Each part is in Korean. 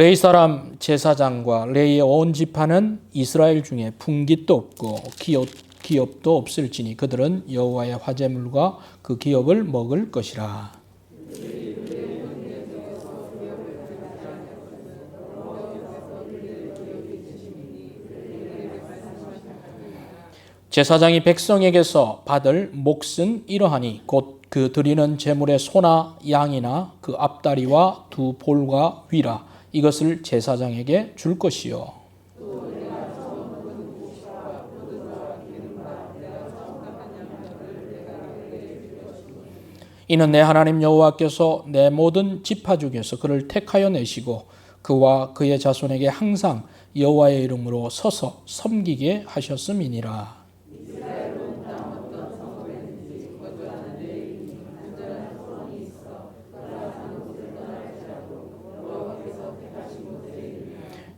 레위 사람 제사장과 레위의 온 지파는 이스라엘 중에 풍깃도 없고 기업도 없을지니 그들은 여호와의 화제물과 그 기업을 먹을 것이라. 제사장이 백성에게서 받을 몫은 이러하니 곧 그 드리는 제물의 소나 양이나 그 앞다리와 두 볼과 위라 이것을 제사장에게 줄 것이요. 이는 내 하나님 여호와께서 내 모든 지파 중에서 그를 택하여 내시고 그와 그의 자손에게 항상 여호와의 이름으로 서서 섬기게 하셨음이니라.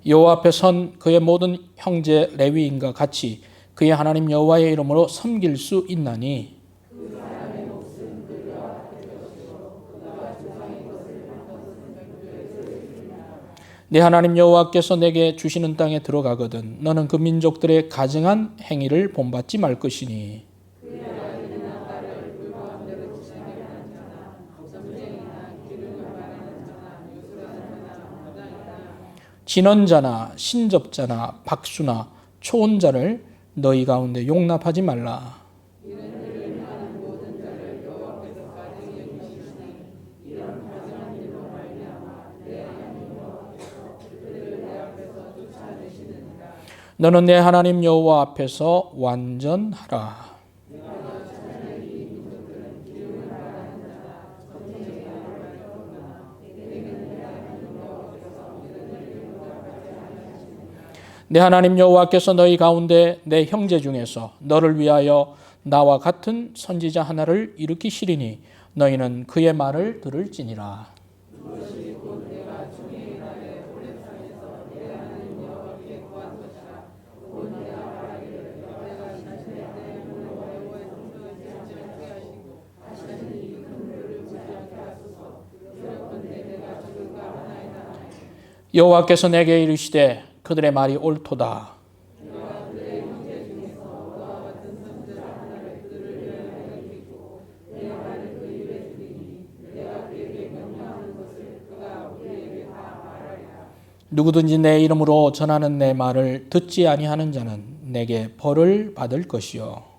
여호와 앞에 선 그의 모든 형제 레위인과 같이 그의 하나님 여호와의 이름으로 섬길 수 있나니 내 하나님 여호와께서 내게 주시는 땅에 들어가거든 너는 그 민족들의 가증한 행위를 본받지 말 것이니 진언자나 신접자나 박수나 초혼자를 너희 가운데 용납하지 말라. 너는 내 하나님 여호와 앞에서 완전하라. 내 하나님 여호와께서 너희 가운데 내 형제 중에서 너를 위하여 나와 같은 선지자 하나를 일으키시리니 너희는 그의 말을 들을지니라. 여호와께서 내게 이르시되 그들의 말이 옳도다. 누구든지 내 이름으로 전하는 내 말을 듣지 아니하는 자는 내게 벌을 받을 것이요.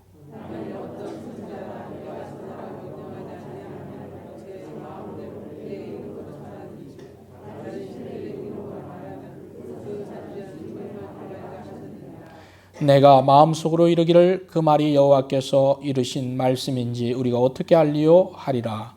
내가 마음속으로 이르기를 그 말이 여호와께서 이르신 말씀인지 우리가 어떻게 알리요 하리라.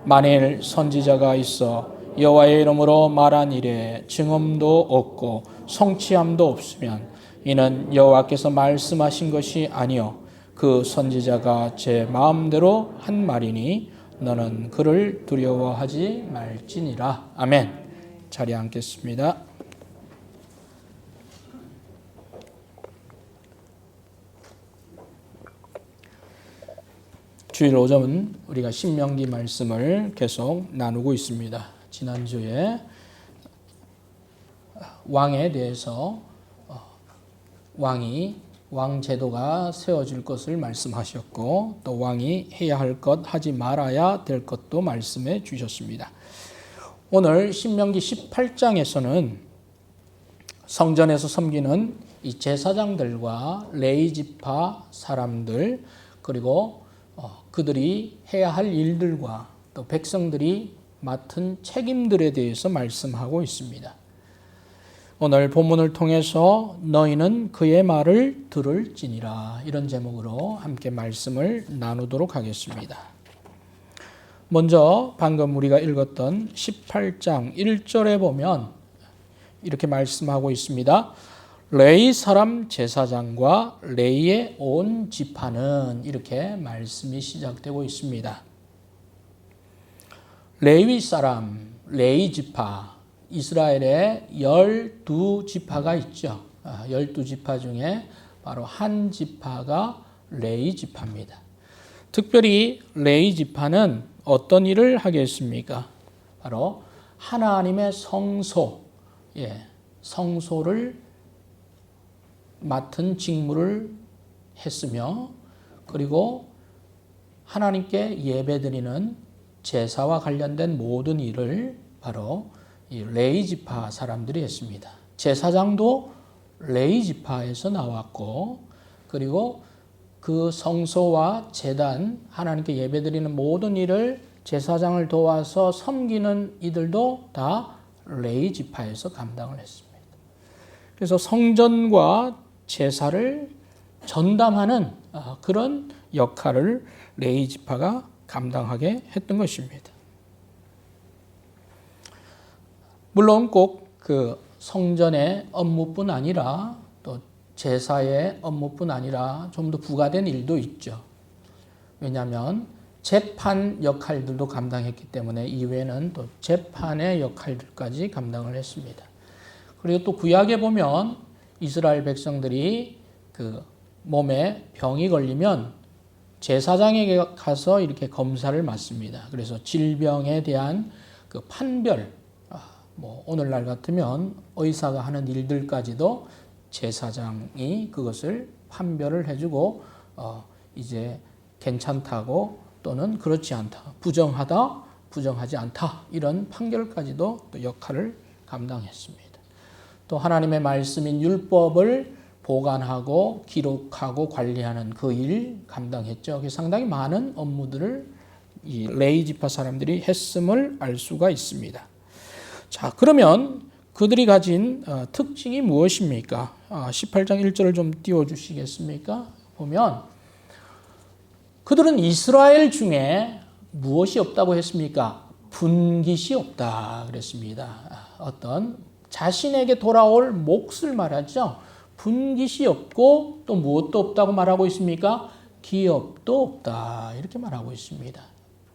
만일 선지자가 있어 여호와의 이름으로 말한 일에 증언도 없고 성취함도 없으면 이는 여호와께서 말씀하신 것이 아니요 그 선지자가 제 마음대로 한 말이니 너는 그를 두려워하지 말지니라. 아멘. 자리에 앉겠습니다. 주일 오전은 우리가 신명기 말씀을 계속 나누고 있습니다. 지난주에 왕에 대해서 왕 제도가 세워질 것을 말씀하셨고 또 왕이 해야 할 것, 하지 말아야 될 것도 말씀해 주셨습니다. 오늘 신명기 18장에서는 성전에서 섬기는 이 제사장들과 레위 지파 사람들 그리고 그들이 해야 할 일들과 또 백성들이 맡은 책임들에 대해서 말씀하고 있습니다. 오늘 본문을 통해서 너희는 그의 말을 들을지니라 이런 제목으로 함께 말씀을 나누도록 하겠습니다. 먼저 방금 우리가 읽었던 18장 1절에 보면 이렇게 말씀하고 있습니다. 레위 사람 제사장과 레위의 온 지파는 이렇게 말씀이 시작되고 있습니다. 레위 사람, 레위 지파, 이스라엘에 12지파가 있죠. 12지파 중에 바로 한 지파가 레위 지파입니다. 특별히 레위 지파는 어떤 일을 하겠습니까? 바로 하나님의 성소, 성소를 맡은 직무를 했으며, 그리고 하나님께 예배드리는 제사와 관련된 모든 일을 바로 이 레위 지파 사람들이 했습니다. 제사장도 레위 지파에서 나왔고, 그리고 그 성소와 제단, 하나님께 예배드리는 모든 일을 제사장을 도와서 섬기는 이들도 다 레위 지파에서 감당을 했습니다. 그래서 성전과 제사를 전담하는 그런 역할을 레위 지파가 감당하게 했던 것입니다. 물론 꼭 그 성전의 업무뿐 아니라 또 제사의 업무뿐 아니라 좀 더 부과된 일도 있죠. 왜냐하면 재판 역할들도 감당했기 때문에 이외에는 또 재판의 역할들까지 감당을 했습니다. 그리고 또 구약에 보면 이스라엘 백성들이 그 몸에 병이 걸리면 제사장에게 가서 이렇게 검사를 맡습니다. 그래서 질병에 대한 그 판별, 오늘날 같으면 의사가 하는 일들까지도 제사장이 그것을 판별을 해주고 이제 괜찮다고 또는 그렇지 않다, 부정하다, 부정하지 않다, 이런 판결까지도 또 역할을 감당했습니다. 또 하나님의 말씀인 율법을 보관하고 기록하고 관리하는 그 일 감당했죠. 상당히 많은 업무들을 이 레위 지파 사람들이 했음을 알 수가 있습니다. 자, 그러면 그들이 가진 특징이 무엇입니까? 18장 1절을 좀 띄워주시겠습니까? 보면 그들은 이스라엘 중에 무엇이 없다고 했습니까? 분깃이 없다 그랬습니다. 어떤 자신에게 돌아올 몫을 말하죠. 분깃이 없고 또 무엇도 없다고 말하고 있습니까? 기업도 없다 이렇게 말하고 있습니다.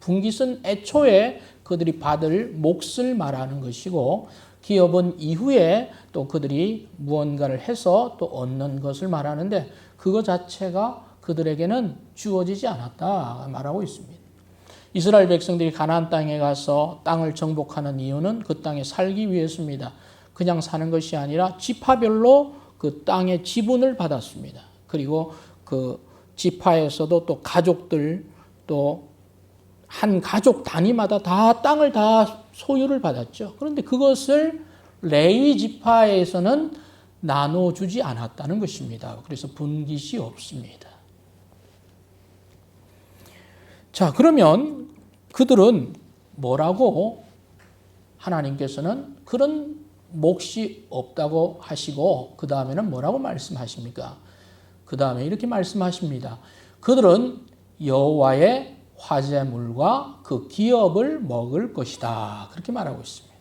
분깃은 애초에 그들이 받을 몫을 말하는 것이고, 기업은 이후에 또 그들이 무언가를 해서 또 얻는 것을 말하는데, 그거 자체가 그들에게는 주어지지 않았다 말하고 있습니다. 이스라엘 백성들이 가나안 땅에 가서 땅을 정복하는 이유는 그 땅에 살기 위해서입니다. 그냥 사는 것이 아니라 지파별로 그 땅의 지분을 받았습니다. 그리고 그 지파에서도 또 가족들, 또 한 가족 단위마다 다 땅을 다 소유를 받았죠. 그런데 그것을 레위 지파에서는 나눠주지 않았다는 것입니다. 그래서 분깃이 없습니다. 자, 그러면 그들은 뭐라고 하나님께서는 그런 몫이 없다고 하시고, 그 다음에는 뭐라고 말씀하십니까? 그 다음에 이렇게 말씀하십니다. 그들은 여호와의 화제물과 그 기업을 먹을 것이다. 그렇게 말하고 있습니다.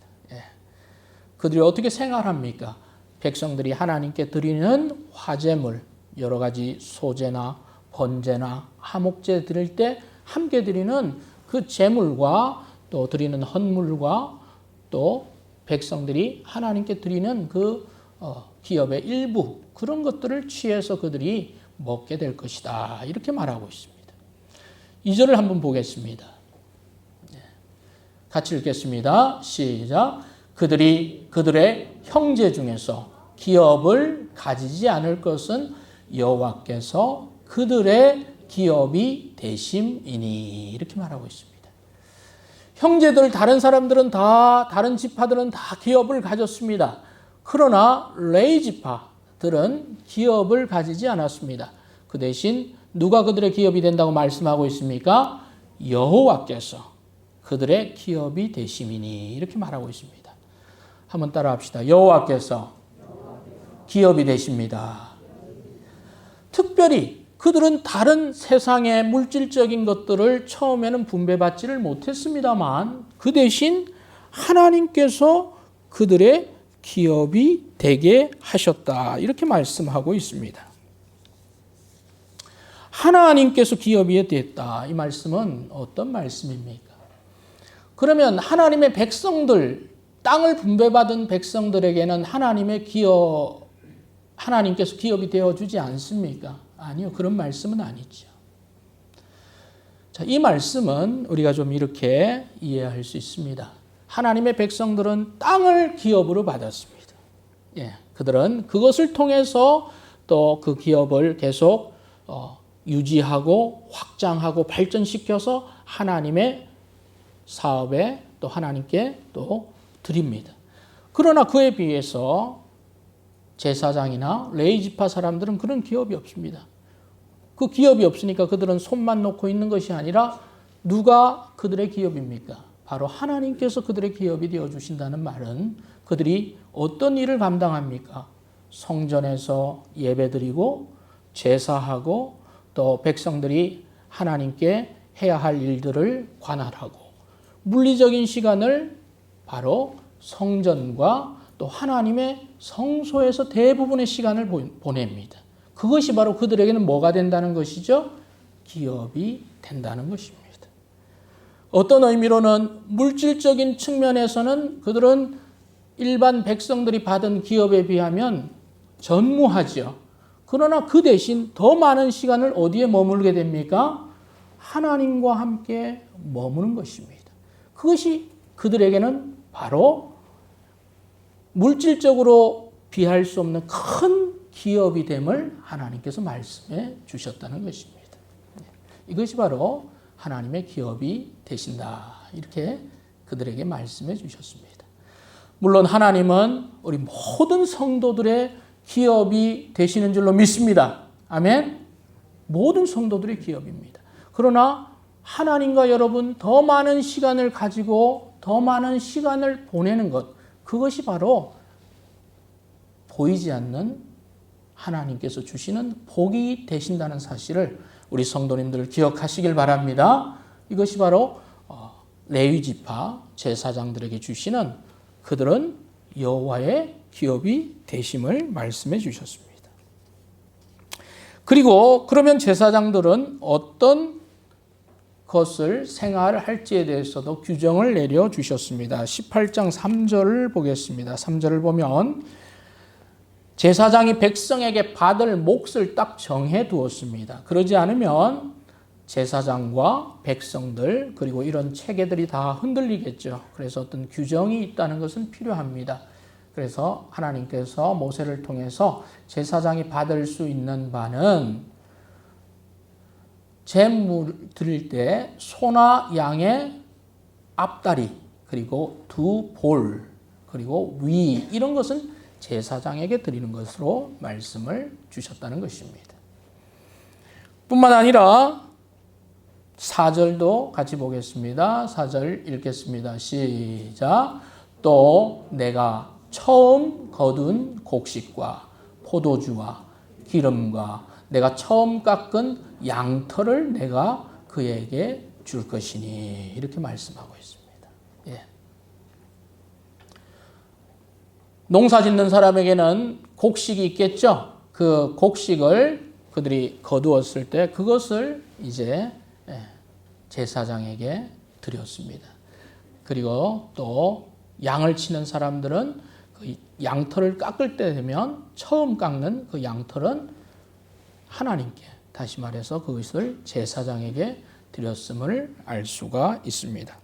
그들이 어떻게 생활합니까? 백성들이 하나님께 드리는 화제물, 여러 가지 소제나 번제나 화목제 드릴 때 함께 드리는 그 제물과 또 드리는 헌물과 또 백성들이 하나님께 드리는 그 기업의 일부, 그런 것들을 취해서 그들이 먹게 될 것이다. 이렇게 말하고 있습니다. 2절을 한번 보겠습니다. 같이 읽겠습니다. 시작. 그들이 그들의 형제 중에서 기업을 가지지 않을 것은 여호와께서 그들의 기업이 되심이니, 이렇게 말하고 있습니다. 형제들, 다른 사람들은 다, 다른 지파들은 다 기업을 가졌습니다. 그러나 레위 지파들은 기업을 가지지 않았습니다. 그 대신 누가 그들의 기업이 된다고 말씀하고 있습니까? 여호와께서 그들의 기업이 되심이니, 이렇게 말하고 있습니다. 한번 따라 합시다. 여호와께서 기업이 되십니다. 특별히 그들은 다른 세상의 물질적인 것들을 처음에는 분배받지를 못했습니다만, 그 대신 하나님께서 그들의 기업이 되게 하셨다. 이렇게 말씀하고 있습니다. 하나님께서 기업이 됐다. 이 말씀은 어떤 말씀입니까? 그러면 하나님의 백성들, 땅을 분배받은 백성들에게는 하나님께서 기업이 되어주지 않습니까? 아니요, 그런 말씀은 아니죠. 자, 이 말씀은 우리가 좀 이렇게 이해할 수 있습니다. 하나님의 백성들은 땅을 기업으로 받았습니다. 그들은 그것을 통해서 또 그 기업을 계속 유지하고 확장하고 발전시켜서 하나님의 사업에 또 하나님께 또 드립니다. 그러나 그에 비해서 제사장이나 레위 지파 사람들은 그런 기업이 없습니다. 그 기업이 없으니까 그들은 손만 놓고 있는 것이 아니라 누가 그들의 기업입니까? 바로 하나님께서 그들의 기업이 되어주신다는 말은 그들이 어떤 일을 감당합니까? 성전에서 예배드리고 제사하고 또 백성들이 하나님께 해야 할 일들을 관할하고 물리적인 시간을 바로 성전과 또 하나님의 성소에서 대부분의 시간을 보냅니다. 그것이 바로 그들에게는 뭐가 된다는 것이죠? 기업이 된다는 것입니다. 어떤 의미로는 물질적인 측면에서는 그들은 일반 백성들이 받은 기업에 비하면 전무하죠. 그러나 그 대신 더 많은 시간을 어디에 머물게 됩니까? 하나님과 함께 머무는 것입니다. 그것이 그들에게는 바로 물질적으로 비할 수 없는 큰 기업이 됨을 하나님께서 말씀해 주셨다는 것입니다. 이것이 바로 하나님의 기업이 되신다. 이렇게 그들에게 말씀해 주셨습니다. 물론 하나님은 우리 모든 성도들의 기업이 되시는 줄로 믿습니다. 아멘. 모든 성도들의 기업입니다. 그러나 하나님과 여러분 더 많은 시간을 가지고 더 많은 시간을 보내는 것, 그것이 바로 보이지 않는 하나님께서 주시는 복이 되신다는 사실을 우리 성도님들 기억하시길 바랍니다. 이것이 바로 레위 지파 제사장들에게 주시는 그들은 여호와의 기업이 되심을 말씀해 주셨습니다. 그리고 그러면 제사장들은 어떤 것을 생활할지에 대해서도 규정을 내려 주셨습니다. 18장 3절을 보겠습니다. 3절을 보면 제사장이 백성에게 받을 몫을 딱 정해 두었습니다. 그러지 않으면 제사장과 백성들 그리고 이런 체계들이 다 흔들리겠죠. 그래서 어떤 규정이 있다는 것은 필요합니다. 그래서 하나님께서 모세를 통해서 제사장이 받을 수 있는 바는 제물 드릴 때 소나 양의 앞다리 그리고 두 볼 그리고 위 이런 것은 제사장에게 드리는 것으로 말씀을 주셨다는 것입니다. 뿐만 아니라 4절도 같이 보겠습니다. 4절 읽겠습니다. 시작. 또 내가 처음 거둔 곡식과 포도주와 기름과 내가 처음 깎은 양털을 내가 그에게 줄 것이니 이렇게 말씀하고 있습니다. 예. 농사 짓는 사람에게는 곡식이 있겠죠. 그 곡식을 그들이 거두었을 때 그것을 이제 제사장에게 드렸습니다. 그리고 또 양을 치는 사람들은 그 양털을 깎을 때 되면 처음 깎는 그 양털은 하나님께 다시 말해서 그것을 제사장에게 드렸음을 알 수가 있습니다.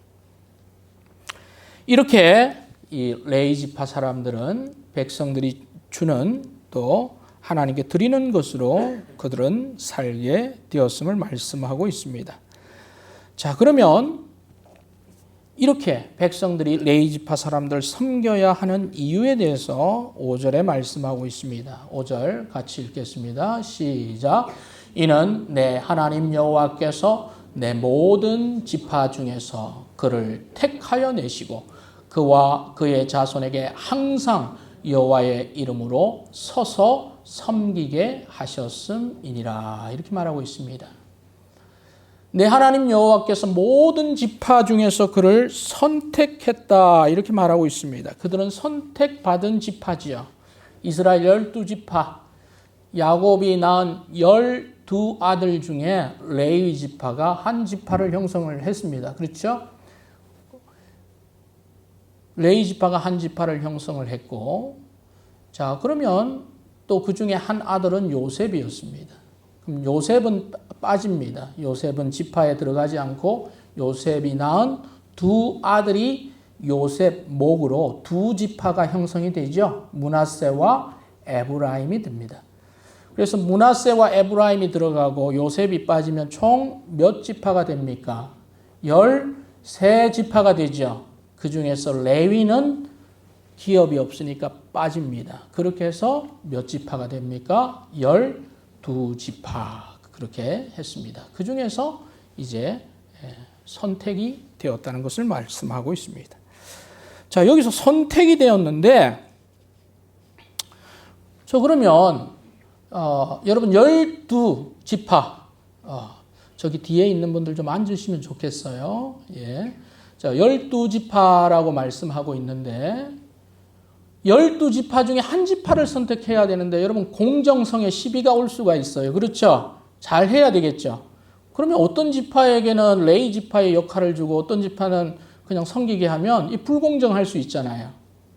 이렇게 이 레위 지파 사람들은 백성들이 주는 또 하나님께 드리는 것으로 그들은 살게 되었음을 말씀하고 있습니다. 자, 그러면 이렇게 백성들이 레위 지파 사람들 섬겨야 하는 이유에 대해서 5절에 말씀하고 있습니다. 5절 같이 읽겠습니다. 시작. 이는 내 하나님 여호와께서 내 모든 지파 중에서 그를 택하여 내시고 그와 그의 자손에게 항상 여호와의 이름으로 서서 섬기게 하셨음이니라. 이렇게 말하고 있습니다. 내 하나님 여호와께서 모든 지파 중에서 그를 선택했다. 이렇게 말하고 있습니다. 그들은 선택받은 지파지요. 이스라엘 12지파, 야곱이 낳은 12아들 중에 레위 지파가 한 지파를 형성을 했습니다. 그렇죠? 레위 지파가 한 지파를 형성을 했고, 자, 그러면 또 그 중에 한 아들은 요셉이었습니다. 그럼 요셉은 빠집니다. 요셉은 지파에 들어가지 않고 요셉이 낳은 두 아들이 요셉 목으로 두 지파가 형성이 되죠. 므낫세와 에브라임이 됩니다. 그래서 므낫세와 에브라임이 들어가고 요셉이 빠지면 총 몇 지파가 됩니까? 13지파가 되죠. 그 중에서 레위는 기업이 없으니까 빠집니다. 그렇게 해서 몇 지파가 됩니까? 12지파. 그렇게 했습니다. 그 중에서 이제 선택이 되었다는 것을 말씀하고 있습니다. 자, 여기서 선택이 되었는데, 그러면 여러분 12지파 저기 뒤에 있는 분들 좀 앉으시면 좋겠어요. 예. 자, 12지파라고 말씀하고 있는데 12지파 중에 한 지파를 선택해야 되는데 여러분 공정성에 시비가 올 수가 있어요. 그렇죠? 잘 해야 되겠죠. 그러면 어떤 지파에게는 레위 지파의 역할을 주고 어떤 지파는 그냥 섬기게 하면 이 불공정할 수 있잖아요.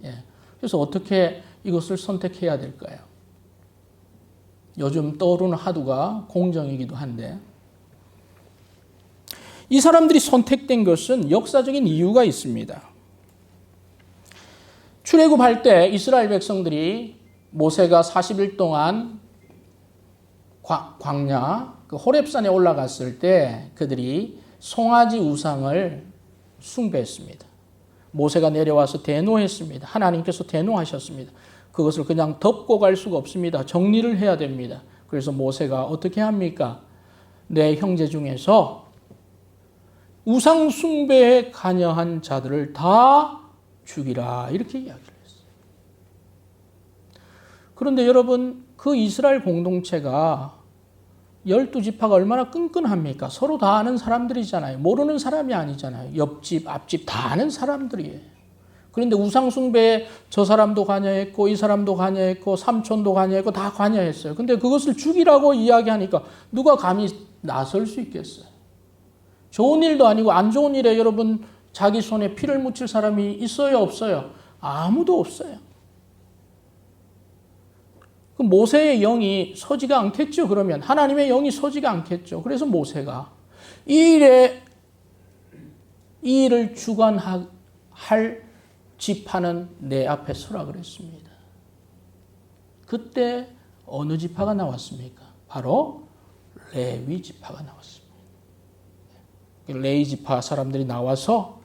예. 그래서 어떻게 이것을 선택해야 될까요? 요즘 떠오르는 하두가 공정이기도 한데 이 사람들이 선택된 것은 역사적인 이유가 있습니다. 출애굽할 때 이스라엘 백성들이 모세가 40일 동안 광야 그 호렙산에 올라갔을 때 그들이 송아지 우상을 숭배했습니다. 모세가 내려와서 대노했습니다. 하나님께서 대노하셨습니다. 그것을 그냥 덮고 갈 수가 없습니다. 정리를 해야 됩니다. 그래서 모세가 어떻게 합니까? 내 형제 중에서 우상 숭배에 관여한 자들을 다 죽이라 이렇게 이야기를 했어요. 그런데 여러분 그 이스라엘 공동체가 12지파가 얼마나 끈끈합니까? 서로 다 아는 사람들이잖아요. 모르는 사람이 아니잖아요. 옆집, 앞집 다 아는 사람들이에요. 그런데 우상 숭배에 저 사람도 관여했고 이 사람도 관여했고 삼촌도 관여했고 다 관여했어요. 근데 그것을 죽이라고 이야기하니까 누가 감히 나설 수 있겠어요? 좋은 일도 아니고 안 좋은 일에 여러분 자기 손에 피를 묻힐 사람이 있어요? 없어요? 아무도 없어요. 그 모세의 영이 서지가 않겠죠. 그러면 하나님의 영이 서지가 않겠죠. 그래서 모세가 이 일을 주관할 지파는 내 앞에 서라 그랬습니다. 그때 어느 지파가 나왔습니까? 바로 레위 지파가 나왔습니다. 레위 지파 사람들이 나와서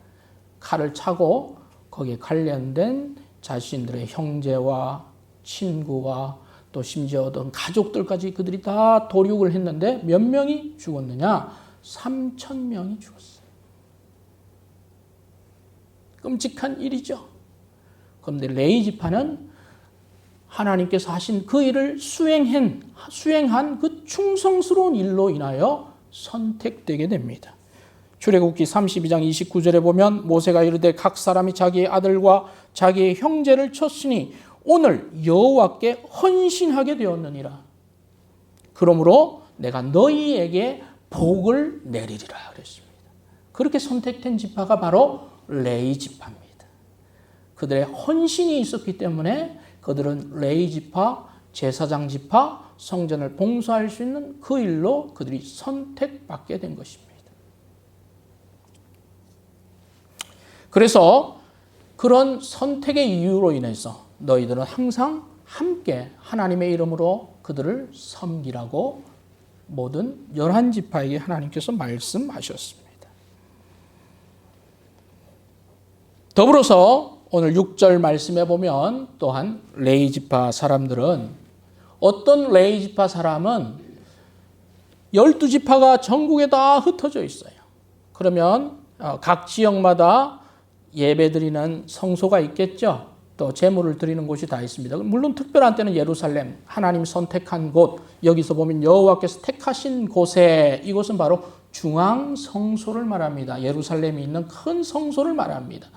칼을 차고 거기에 관련된 자신들의 형제와 친구와 또 심지어 어떤 가족들까지 그들이 다 도륙을 했는데 몇 명이 죽었느냐? 3,000명이 죽었어요. 끔찍한 일이죠. 그런데 레위 지파는 하나님께서 하신 그 일을 수행한 그 충성스러운 일로 인하여 선택되게 됩니다. 출애굽기 32장 29절에 보면 모세가 이르되 각 사람이 자기의 아들과 자기의 형제를 쳤으니 오늘 여호와께 헌신하게 되었느니라. 그러므로 내가 너희에게 복을 내리리라 그랬습니다. 그렇게 선택된 지파가 바로 레위 지파입니다. 그들의 헌신이 있었기 때문에 그들은 레위 지파, 제사장 지파, 성전을 봉사할 수 있는 그 일로 그들이 선택받게 된 것입니다. 그래서 그런 선택의 이유로 인해서 너희들은 항상 함께 하나님의 이름으로 그들을 섬기라고 모든 11지파에게 하나님께서 말씀하셨습니다. 더불어서 오늘 6절 말씀에 보면 또한 레위 지파 사람들은 어떤 레위 지파 사람은 12지파가 전국에 다 흩어져 있어요. 그러면 각 지역마다 예배드리는 성소가 있겠죠. 또 제물을 드리는 곳이 다 있습니다. 물론 특별한 때는 예루살렘, 하나님 선택한 곳, 여기서 보면 여호와께서 택하신 곳에 이곳은 바로 중앙 성소를 말합니다. 예루살렘에 있는 큰 성소를 말합니다.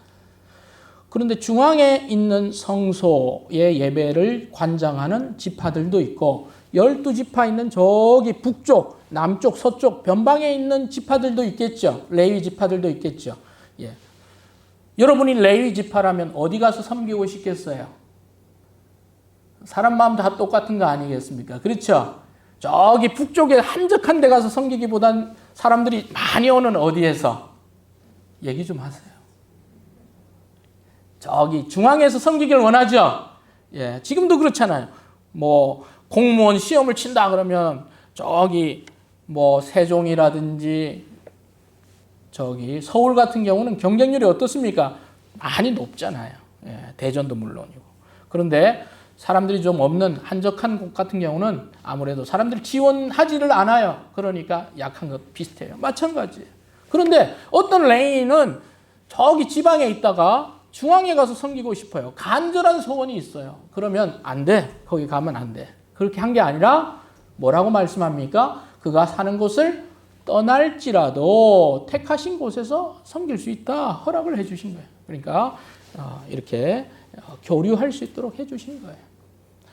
그런데 중앙에 있는 성소의 예배를 관장하는 지파들도 있고 12지파 있는 저기 북쪽, 남쪽, 서쪽 변방에 있는 지파들도 있겠죠. 레위 지파들도 있겠죠. 예. 여러분이 레위 지파라면 어디 가서 섬기고 싶겠어요? 사람 마음 다 똑같은 거 아니겠습니까? 그렇죠? 저기 북쪽에 한적한 데 가서 섬기기보단 사람들이 많이 오는 어디에서 얘기 좀 하세요. 저기 중앙에서 섬기기를 원하죠. 예, 지금도 그렇잖아요. 뭐 공무원 시험을 친다 그러면 저기 뭐 세종이라든지 저기 서울 같은 경우는 경쟁률이 어떻습니까? 많이 높잖아요. 예, 대전도 물론이고. 그런데 사람들이 좀 없는 한적한 곳 같은 경우는 아무래도 사람들이 지원하지를 않아요. 그러니까 약한 것 비슷해요. 마찬가지예요. 그런데 어떤 레인은 저기 지방에 있다가 중앙에 가서 섬기고 싶어요. 간절한 소원이 있어요. 그러면 안 돼. 거기 가면 안 돼. 그렇게 한 게 아니라 뭐라고 말씀합니까? 그가 사는 곳을 떠날지라도 택하신 곳에서 섬길 수 있다. 허락을 해 주신 거예요. 그러니까 이렇게 교류할 수 있도록 해 주신 거예요.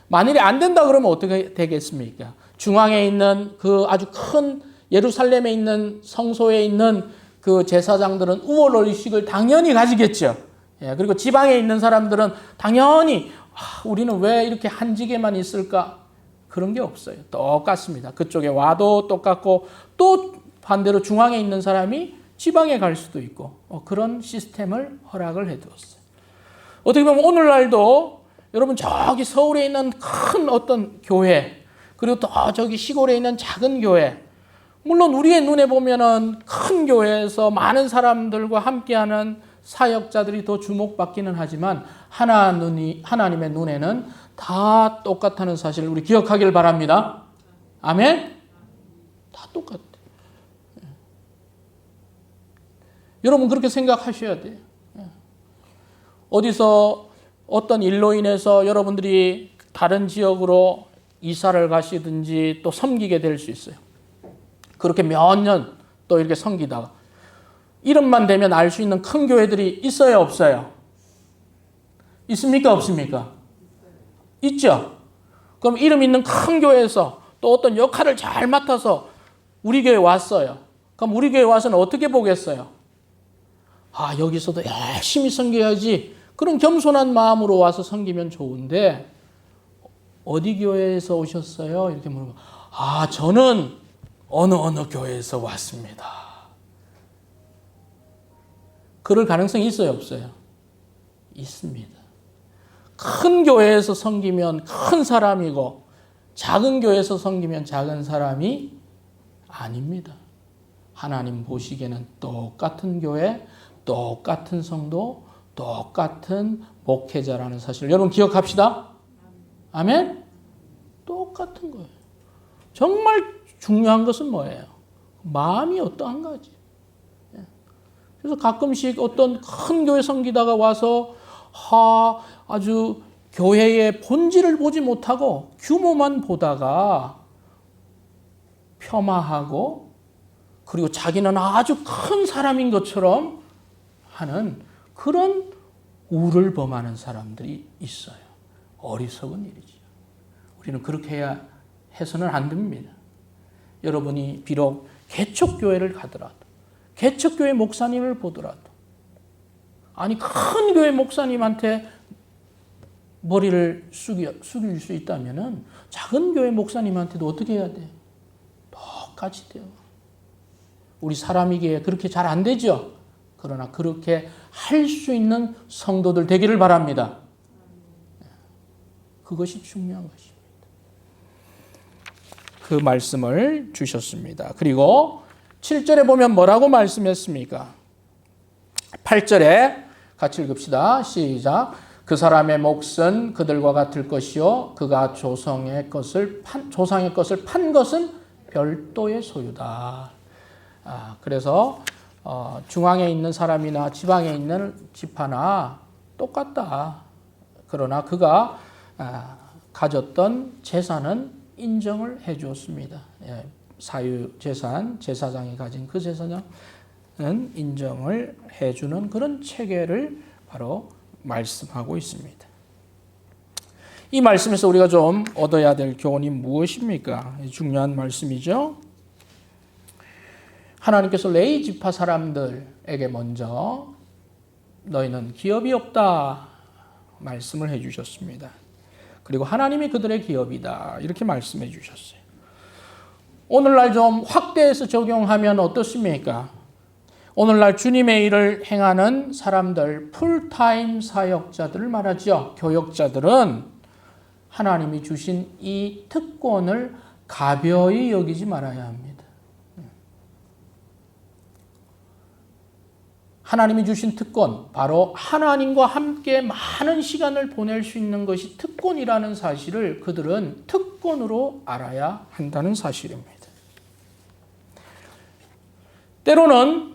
만일에 안 된다 그러면 어떻게 되겠습니까? 중앙에 있는 그 아주 큰 예루살렘에 있는 성소에 있는 그 제사장들은 우월의식을 당연히 가지겠죠. 예, 그리고 지방에 있는 사람들은 당연히 우리는 왜 이렇게 한직에만 있을까? 그런 게 없어요. 똑같습니다. 그쪽에 와도 똑같고 또 반대로 중앙에 있는 사람이 지방에 갈 수도 있고 그런 시스템을 허락을 해두었어요. 어떻게 보면 오늘날도 여러분 저기 서울에 있는 큰 어떤 교회 그리고 또 저기 시골에 있는 작은 교회 물론 우리의 눈에 보면은 큰 교회에서 많은 사람들과 함께하는 사역자들이 더 주목받기는 하지만 하나님의 눈에는 다 똑같다는 사실을 우리 기억하길 바랍니다. 아멘? 다 똑같아. 여러분 그렇게 생각하셔야 돼요. 어디서 어떤 일로 인해서 여러분들이 다른 지역으로 이사를 가시든지 또 섬기게 될 수 있어요. 그렇게 몇 년 또 이렇게 섬기다가 이름만 되면 알 수 있는 큰 교회들이 있어요, 없어요? 있습니까, 없습니까? 있죠. 그럼 이름 있는 큰 교회에서 또 어떤 역할을 잘 맡아서 우리 교회에 왔어요. 그럼 우리 교회에 와서는 어떻게 보겠어요? 여기서도 열심히 섬겨야지. 그런 겸손한 마음으로 와서 섬기면 좋은데 어디 교회에서 오셨어요? 이렇게 물어보면 저는 어느 교회에서 왔습니다. 그럴 가능성이 있어요, 없어요? 있습니다. 큰 교회에서 섬기면 큰 사람이고 작은 교회에서 섬기면 작은 사람이 아닙니다. 하나님 보시기에는 똑같은 교회, 똑같은 성도, 똑같은 목회자라는 사실을 여러분 기억합시다. 아멘? 똑같은 거예요. 정말 중요한 것은 뭐예요? 마음이 어떠한 가지. 그래서 가끔씩 어떤 큰 교회 섬기다가 와서 아주 교회의 본질을 보지 못하고 규모만 보다가 폄하하고 그리고 자기는 아주 큰 사람인 것처럼 하는 그런 우를 범하는 사람들이 있어요. 어리석은 일이죠. 우리는 그렇게 해서는 안 됩니다. 여러분이 비록 개척교회를 가더라도 개척교회 목사님을 보더라도 큰 교회 목사님한테 머리를 숙일 수 있다면 작은 교회 목사님한테도 어떻게 해야 돼요? 똑같이 돼요. 우리 사람이기에 그렇게 잘 안 되죠? 그러나 그렇게 할 수 있는 성도들 되기를 바랍니다. 그것이 중요한 것입니다. 그 말씀을 주셨습니다. 그리고 7절에 보면 뭐라고 말씀했습니까? 8절에 같이 읽읍시다. 시작. 그 사람의 몫은 그들과 같을 것이요 그가 조상의 것을 판 것은 별도의 소유다. 그래서 중앙에 있는 사람이나 지방에 있는 지파나 똑같다. 그러나 그가 가졌던 재산은 인정을 해 주었습니다. 사유재산, 제사장이 가진 그 재산은 인정을 해주는 그런 체계를 바로 말씀하고 있습니다. 이 말씀에서 우리가 좀 얻어야 될 교훈이 무엇입니까? 중요한 말씀이죠. 하나님께서 레위 지파 사람들에게 먼저 너희는 기업이 없다 말씀을 해주셨습니다. 그리고 하나님이 그들의 기업이다 이렇게 말씀해 주셨어요. 오늘날 좀 확대해서 적용하면 어떻습니까? 오늘날 주님의 일을 행하는 사람들, 풀타임 사역자들을 말하죠. 교역자들은 하나님이 주신 이 특권을 가벼이 여기지 말아야 합니다. 하나님이 주신 특권, 바로 하나님과 함께 많은 시간을 보낼 수 있는 것이 특권이라는 사실을 그들은 특권으로 알아야 한다는 사실입니다. 때로는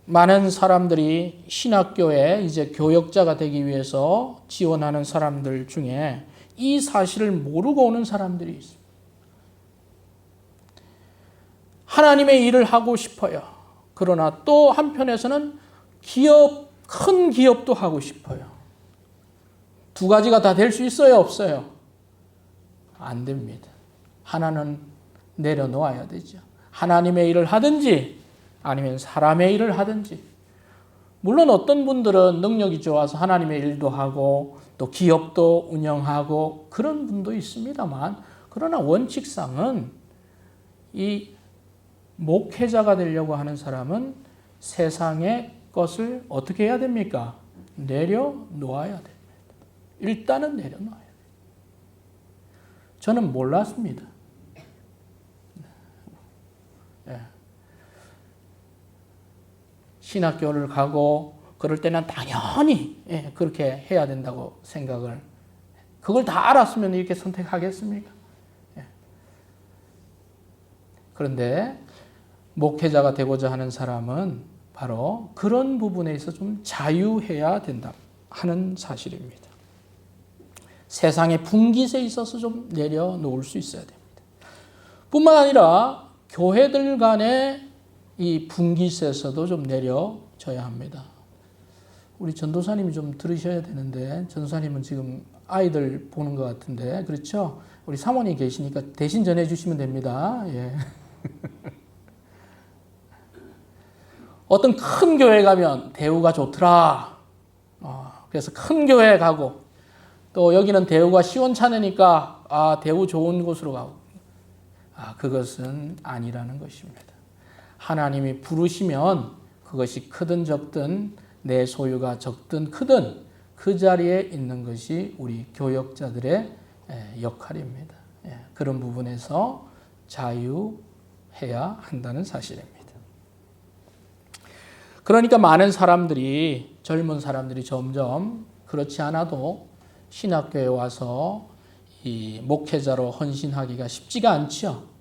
많은 사람들이 신학교에 이제 교역자가 되기 위해서 지원하는 사람들 중에 이 사실을 모르고 오는 사람들이 있습니다. 하나님의 일을 하고 싶어요. 그러나 또 한편에서는 큰 기업도 하고 싶어요. 두 가지가 다 될 수 있어요, 없어요? 안 됩니다. 하나는 내려놓아야 되죠. 하나님의 일을 하든지 아니면 사람의 일을 하든지. 물론 어떤 분들은 능력이 좋아서 하나님의 일도 하고 또 기업도 운영하고 그런 분도 있습니다만, 그러나 원칙상은 이 목회자가 되려고 하는 사람은 세상의 것을 어떻게 해야 됩니까? 내려놓아야 됩니다. 일단은 내려놔야 돼요. 저는 몰랐습니다. 신학교를 가고 그럴 때는 당연히 그렇게 해야 된다고 생각을, 그걸 다 알았으면 이렇게 선택하겠습니까? 그런데 목회자가 되고자 하는 사람은 바로 그런 부분에 있어 좀 자유해야 된다 하는 사실입니다. 세상의 분깃에 있어서 좀 내려놓을 수 있어야 됩니다. 뿐만 아니라 교회들 간의 이 분깃에서도 좀 내려져야 합니다. 우리 전도사님이 좀 들으셔야 되는데, 전도사님은 지금 아이들 보는 것 같은데, 그렇죠? 우리 사모님 계시니까 대신 전해주시면 됩니다. 예. 어떤 큰 교회 가면 대우가 좋더라. 그래서 큰 교회 가고, 또 여기는 대우가 시원찮으니까 대우 좋은 곳으로 가고. 그것은 아니라는 것입니다. 하나님이 부르시면 그것이 크든 적든, 내 소유가 적든 크든 그 자리에 있는 것이 우리 교역자들의 역할입니다. 그런 부분에서 자유해야 한다는 사실입니다. 그러니까 많은 사람들이, 젊은 사람들이 점점 그렇지 않아도 신학교에 와서 이 목회자로 헌신하기가 쉽지가 않죠.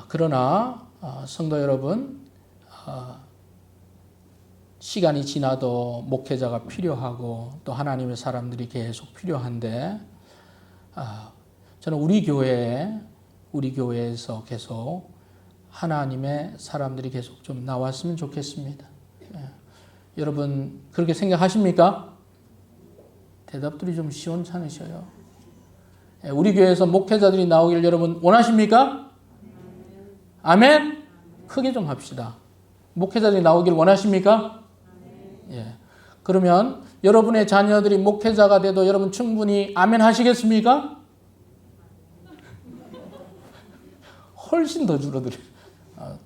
그러나 성도 여러분, 시간이 지나도 목회자가 필요하고 또 하나님의 사람들이 계속 필요한데, 저는 우리 교회에서 계속 하나님의 사람들이 계속 좀 나왔으면 좋겠습니다. 여러분 그렇게 생각하십니까? 대답들이 좀 시원찮으셔요. 우리 교회에서 목회자들이 나오길 여러분 원하십니까? 아멘? 크게 좀 합시다. 목회자들이 나오길 원하십니까? 예. 그러면 여러분의 자녀들이 목회자가 돼도 여러분 충분히 아멘 하시겠습니까? 훨씬 더 줄어들어요.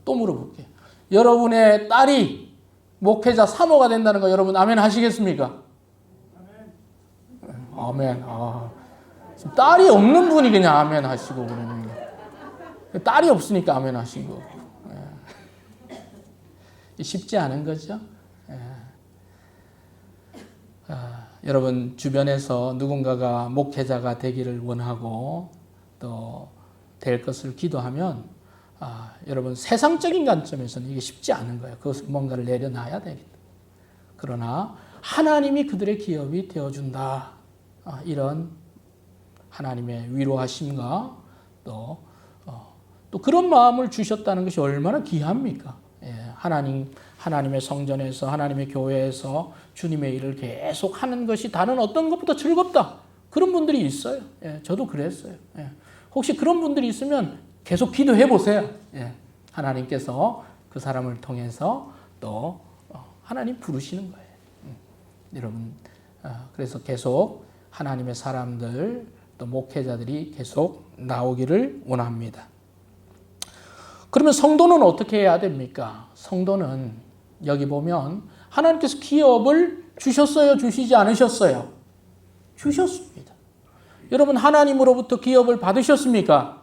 또 물어볼게요. 여러분의 딸이 목회자 사모가 된다는 거 여러분 아멘 하시겠습니까? 아멘. 딸이 없는 분이 그냥 아멘 하시고 그러는 거예요. 딸이 없으니까 아멘 하신 거고. 쉽지 않은 거죠. 여러분 주변에서 누군가가 목회자가 되기를 원하고 또 될 것을 기도하면 여러분 세상적인 관점에서는 이게 쉽지 않은 거예요. 그것을 뭔가를 내려놔야 되겠다. 그러나 하나님이 그들의 기업이 되어준다. 이런 하나님의 위로하심과 또 그런 마음을 주셨다는 것이 얼마나 귀합니까? 하나님의 성전에서, 하나님의 교회에서 주님의 일을 계속 하는 것이 다른 어떤 것보다 즐겁다. 그런 분들이 있어요. 저도 그랬어요. 혹시 그런 분들이 있으면 계속 기도해 보세요. 하나님께서 그 사람을 통해서 또 하나님 부르시는 거예요. 여러분, 그래서 계속 하나님의 사람들, 또 목회자들이 계속 나오기를 원합니다. 그러면 성도는 어떻게 해야 됩니까? 성도는 여기 보면 하나님께서 기업을 주셨어요? 주시지 않으셨어요? 주셨습니다. 여러분 하나님으로부터 기업을 받으셨습니까?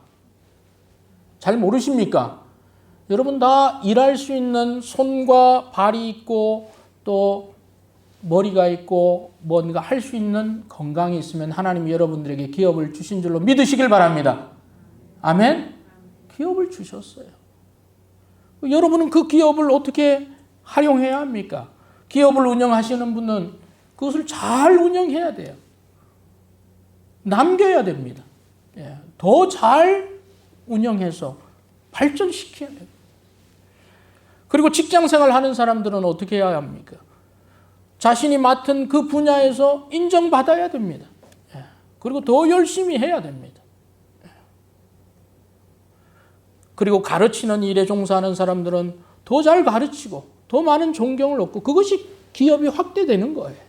잘 모르십니까? 여러분 다 일할 수 있는 손과 발이 있고 또 머리가 있고 뭔가 할 수 있는 건강이 있으면 하나님이 여러분들에게 기업을 주신 줄로 믿으시길 바랍니다. 아멘? 기업을 주셨어요. 여러분은 그 기업을 어떻게 활용해야 합니까? 기업을 운영하시는 분은 그것을 잘 운영해야 돼요. 남겨야 됩니다. 더 잘 운영해서 발전시켜야 돼요. 그리고 직장생활 하는 사람들은 어떻게 해야 합니까? 자신이 맡은 그 분야에서 인정받아야 됩니다. 그리고 더 열심히 해야 됩니다. 그리고 가르치는 일에 종사하는 사람들은 더 잘 가르치고 더 많은 존경을 얻고 그것이 기업이 확대되는 거예요.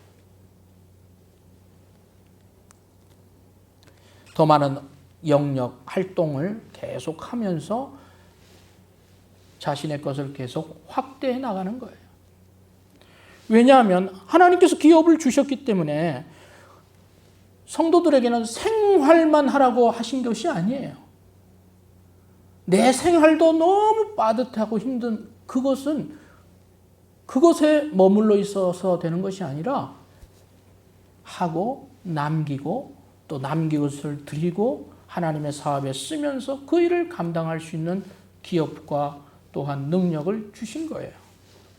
더 많은 영역, 활동을 계속하면서 자신의 것을 계속 확대해 나가는 거예요. 왜냐하면 하나님께서 기업을 주셨기 때문에 성도들에게는 생활만 하라고 하신 것이 아니에요. 내 생활도 너무 빠듯하고 힘든 그것에 머물러 있어서 되는 것이 아니라 하고 남기고 또 남긴 것을 드리고 하나님의 사업에 쓰면서 그 일을 감당할 수 있는 기업과 또한 능력을 주신 거예요.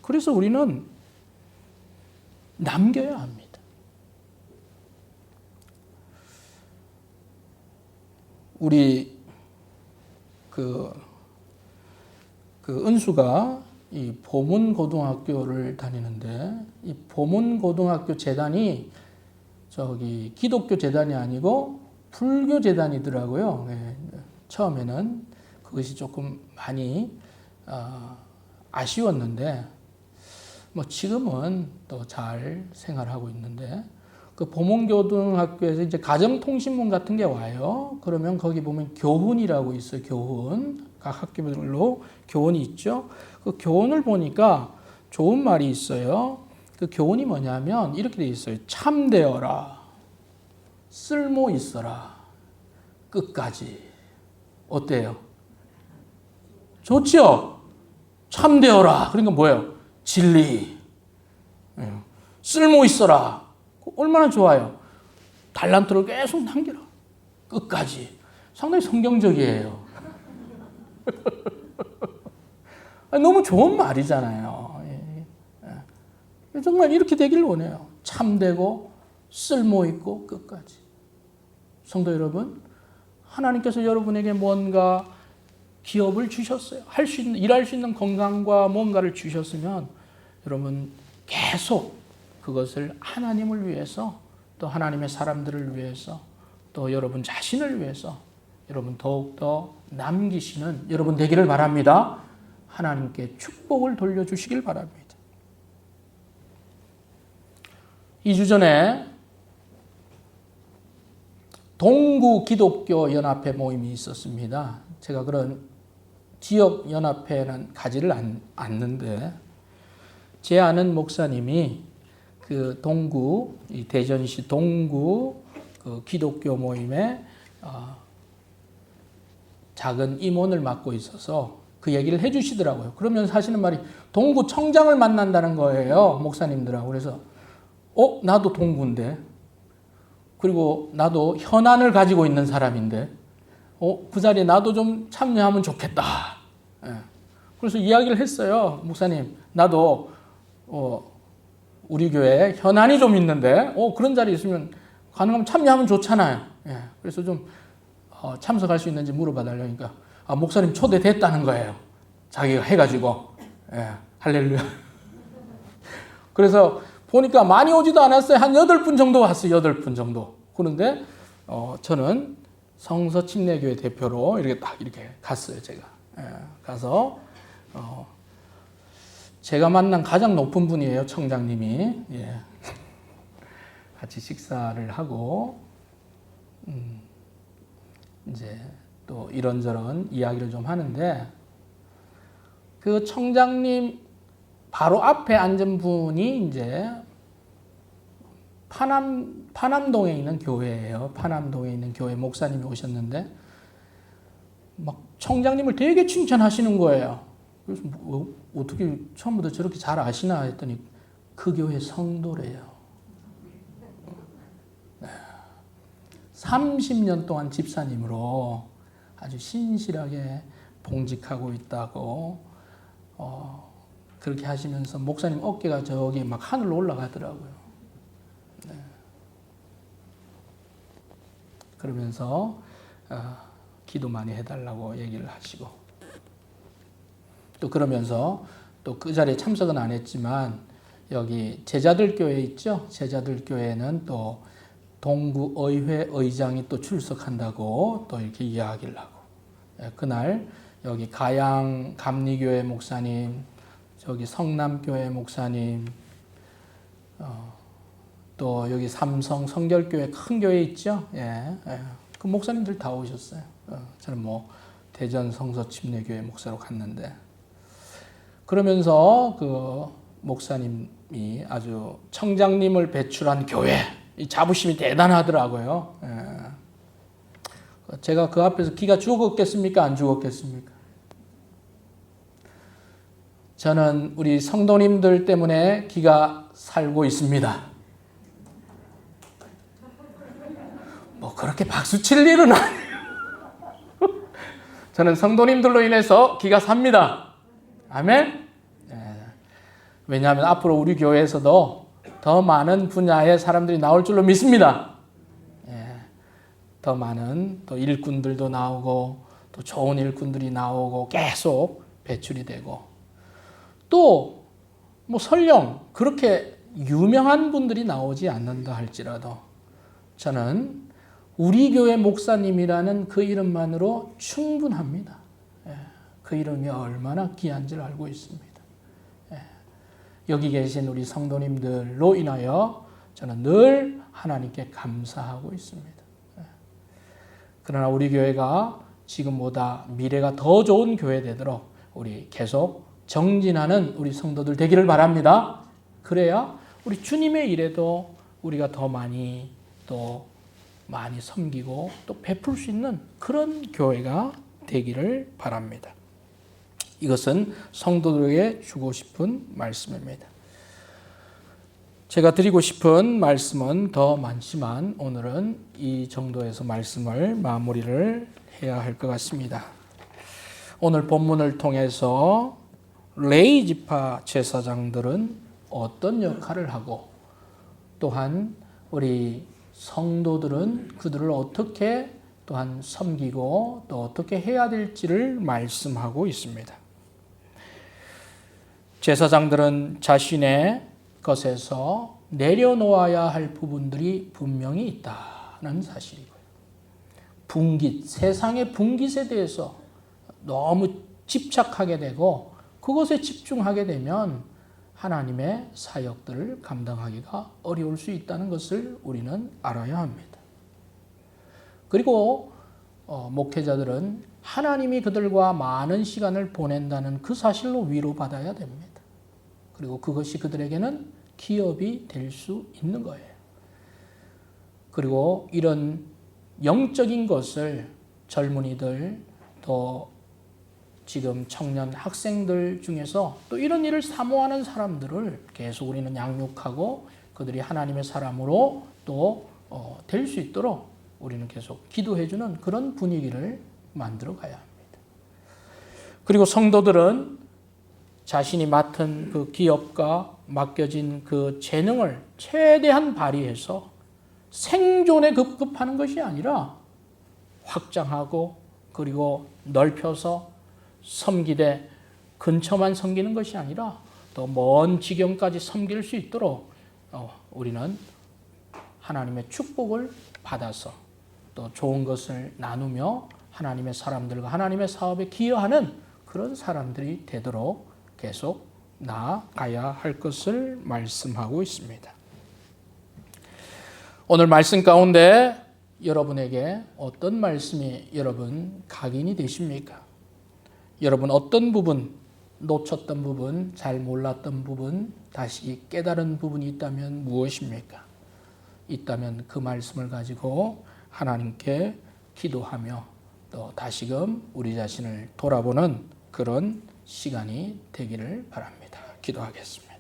그래서 우리는 남겨야 합니다. 우리 그 은수가 이 보문고등학교를 다니는데 이 보문고등학교 재단이 기독교 재단이 아니고 불교 재단이더라고요. 처음에는 그것이 조금 많이 아쉬웠는데 지금은 또 잘 생활하고 있는데 그 보문고등학교에서 이제 가정통신문 같은 게 와요. 그러면 거기 보면 교훈이라고 있어요. 교훈. 각 학교별로 교훈이 있죠. 그 교훈을 보니까 좋은 말이 있어요. 그 교훈이 뭐냐면 이렇게 돼 있어요. 참되어라. 쓸모 있어라. 끝까지. 어때요? 좋죠? 참되어라. 그러니까 뭐예요? 진리. 쓸모 있어라. 얼마나 좋아요. 달란트를 계속 남겨라. 끝까지. 상당히 성경적이에요. 너무 좋은 말이잖아요. 정말 이렇게 되길 원해요. 참되고 쓸모 있고 끝까지. 성도 여러분, 하나님께서 여러분에게 뭔가 기업을 주셨어요. 일할 수 있는 건강과 뭔가를 주셨으면 여러분 계속 그것을 하나님을 위해서 또 하나님의 사람들을 위해서 또 여러분 자신을 위해서 여러분 더욱더 남기시는 여러분 되기를 바랍니다. 하나님께 축복을 돌려주시길 바랍니다. 2주 전에 동구 기독교 연합회 모임이 있었습니다. 제가 그런 지역 연합회는 가지를 않는데 제 아는 목사님이 그 동구 대전시 동구 그 기독교 모임에 작은 임원을 맡고 있어서 그 얘기를 해주시더라고요. 그러면서 하시는 말이 동구 청장을 만난다는 거예요. 목사님들하고. 그래서 나도 동구인데 그리고 나도 현안을 가지고 있는 사람인데 그 자리에 나도 좀 참여하면 좋겠다. 그래서 이야기를 했어요. 목사님 나도 우리 교회에 현안이 좀 있는데 그런 자리 있으면 가능하면 참여하면 좋잖아요. 그래서 좀 참석할 수 있는지 물어봐 달라니까 목사님 초대됐다는 거예요. 자기가 해가지고 할렐루야. 그래서 보니까 많이 오지도 않았어요. 한 8분 정도 왔어요. 8분 정도. 그런데 저는 성서침례교회 대표로 이렇게 갔어요. 제가 가서 제가 만난 가장 높은 분이에요. 청장님이. 같이 식사를 하고 이제 또 이런저런 이야기를 좀 하는데 그 청장님 바로 앞에 앉은 분이 이제 파남동에 있는 교회예요. 파남동에 있는 교회 목사님이 오셨는데 막 청장님을 되게 칭찬하시는 거예요. 그래서 어떻게 처음부터 저렇게 잘 아시나 했더니 그 교회 성도래요. 30년 동안 집사님으로 아주 신실하게 봉직하고 있다고 그렇게 하시면서 목사님 어깨가 저기 막 하늘로 올라가더라고요. 네. 그러면서 기도 많이 해달라고 얘기를 하시고 또 그러면서 또 그 자리에 참석은 안 했지만 여기 제자들 교회 있죠? 제자들 교회는 또 동구 의회 의장이 또 출석한다고 또 이렇게 이야기를 하고 그날 여기 가양 감리교회 목사님, 저기 성남교회 목사님, 또 여기 삼성 성결교회 큰 교회 있죠? 그 목사님들 다 오셨어요. 저는 뭐 대전 성서침례교회 목사로 갔는데 그러면서 그 목사님이 아주 청장님을 배출한 교회 이 자부심이 대단하더라고요. 제가 그 앞에서 기가 죽었겠습니까? 안 죽었겠습니까? 저는 우리 성도님들 때문에 기가 살고 있습니다. 뭐 그렇게 박수 칠 일은 아니에요. 저는 성도님들로 인해서 기가 삽니다. 아멘? 왜냐하면 앞으로 우리 교회에서도 더 많은 분야의 사람들이 나올 줄로 믿습니다. 더 많은 또 일꾼들도 나오고 또 좋은 일꾼들이 나오고 계속 배출이 되고 또 뭐 설령 그렇게 유명한 분들이 나오지 않는다 할지라도 저는 우리 교회 목사님이라는 그 이름만으로 충분합니다. 그 이름이 얼마나 귀한지를 알고 있습니다. 여기 계신 우리 성도님들로 인하여 저는 늘 하나님께 감사하고 있습니다. 그러나 우리 교회가 지금보다 미래가 더 좋은 교회 되도록 우리 계속 정진하는 우리 성도들 되기를 바랍니다. 그래야 우리 주님의 일에도 우리가 더 많이 섬기고 또 베풀 수 있는 그런 교회가 되기를 바랍니다. 이것은 성도들에게 주고 싶은 말씀입니다. 제가 드리고 싶은 말씀은 더 많지만 오늘은 이 정도에서 말씀을 마무리를 해야 할 것 같습니다. 오늘 본문을 통해서 레위 지파 제사장들은 어떤 역할을 하고 또한 우리 성도들은 그들을 어떻게 또한 섬기고 또 어떻게 해야 될지를 말씀하고 있습니다. 제사장들은 자신의 것에서 내려놓아야 할 부분들이 분명히 있다는 사실이고요. 분깃, 세상의 분깃에 대해서 너무 집착하게 되고 그것에 집중하게 되면 하나님의 사역들을 감당하기가 어려울 수 있다는 것을 우리는 알아야 합니다. 그리고 목회자들은 하나님이 그들과 많은 시간을 보낸다는 그 사실로 위로받아야 됩니다. 그리고 그것이 그들에게는 기업이 될 수 있는 거예요. 그리고 이런 영적인 것을 젊은이들 또 지금 청년 학생들 중에서 또 이런 일을 사모하는 사람들을 계속 우리는 양육하고 그들이 하나님의 사람으로 또 될 수 있도록 우리는 계속 기도해주는 그런 분위기를 만들어 가야 합니다. 그리고 성도들은 자신이 맡은 그 기업과 맡겨진 그 재능을 최대한 발휘해서 생존에 급급하는 것이 아니라 확장하고 그리고 넓혀서 섬기되 근처만 섬기는 것이 아니라 더 먼 지경까지 섬길 수 있도록 우리는 하나님의 축복을 받아서 또 좋은 것을 나누며 하나님의 사람들과 하나님의 사업에 기여하는 그런 사람들이 되도록 계속 나아가야 할 것을 말씀하고 있습니다. 오늘 말씀 가운데 여러분에게 어떤 말씀이 여러분 각인이 되십니까? 여러분 어떤 부분 놓쳤던 부분, 잘 몰랐던 부분, 다시 깨달은 부분이 있다면 무엇입니까? 있다면 그 말씀을 가지고 하나님께 기도하며 또 다시금 우리 자신을 돌아보는 그런 시간이 되기를 바랍니다. 기도하겠습니다.